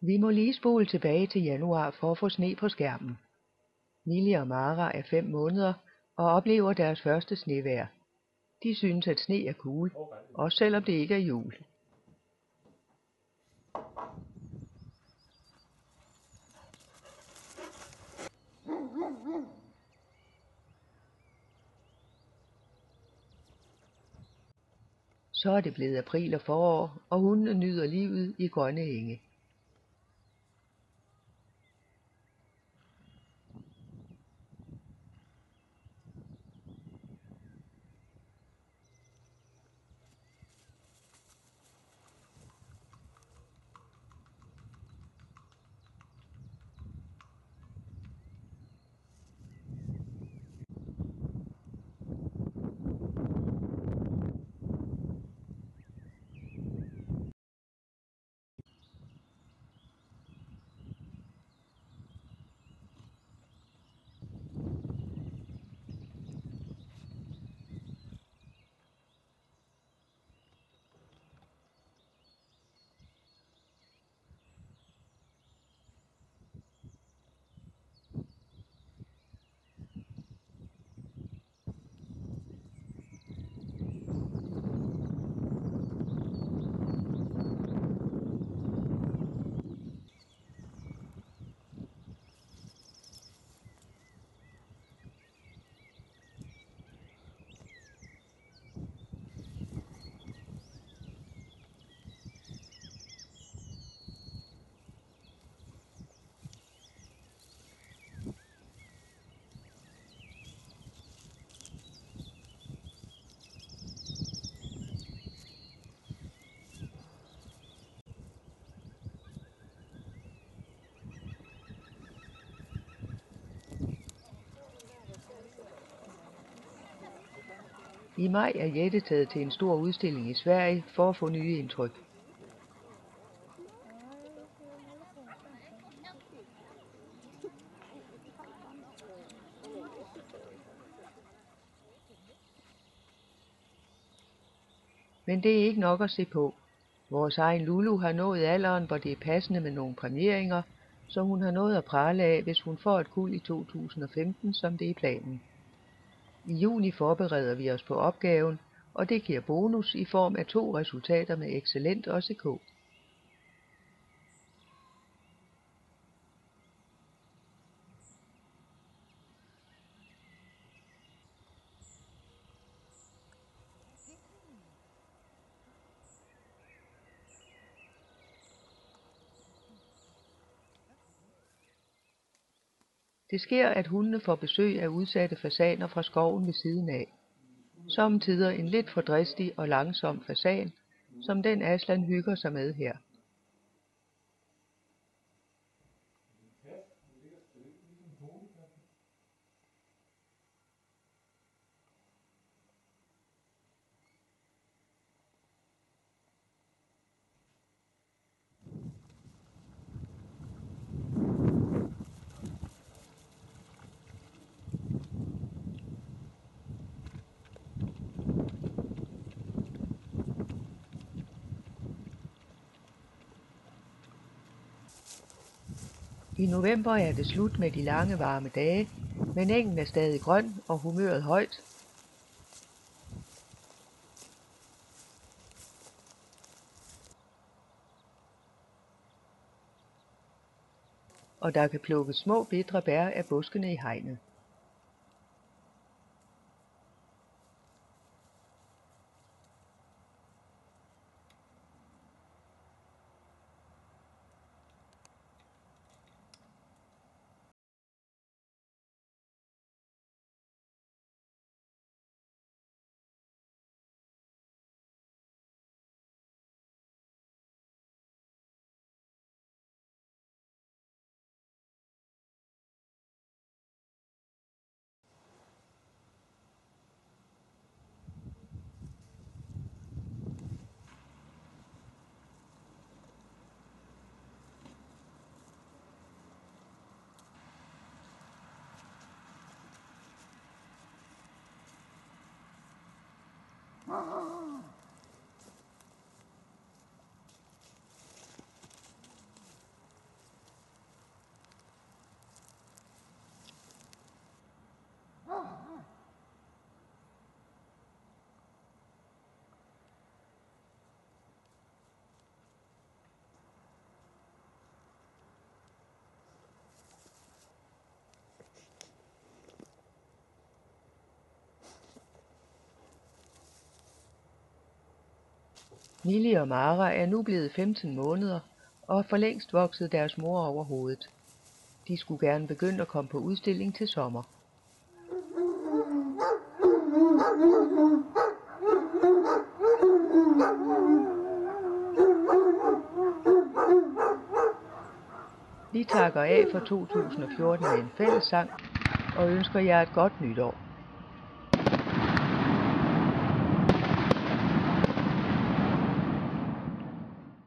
Vi må lige spole tilbage til januar for at få sne på skærmen. Mille og Mara er 5 måneder og oplever deres første snevejr. De synes, at sne er cool, også selvom det ikke er jul. Så er det blevet april og forår, og hundene nyder livet i grønne enge. I maj er Jette taget til en stor udstilling i Sverige for at få nye indtryk. Men det er ikke nok at se på. Vores egen Lulu har nået alderen, hvor det er passende med nogle præmieringer, så hun har noget at prale af, hvis hun får et kuld i 2015, som det er planen. I juni forbereder vi os på opgaven, og det giver bonus i form af 2 resultater med excellent og CK. Det sker, at hundene får besøg af udsatte fasaner fra skoven ved siden af. Sommetider en lidt for dristig og langsom fasan, som den Aslan hygger sig med her. I november er det slut med de lange varme dage, men engen er stadig grøn og humøret højt. Og der kan plukkes små bitre bær af buskene i hegnet. Millie og Mara er nu blevet 15 måneder og har for længst vokset deres mor over hovedet. De skulle gerne begynde at komme på udstilling til sommer. Vi takker af for 2014 med en fællessang og ønsker jer et godt nytår.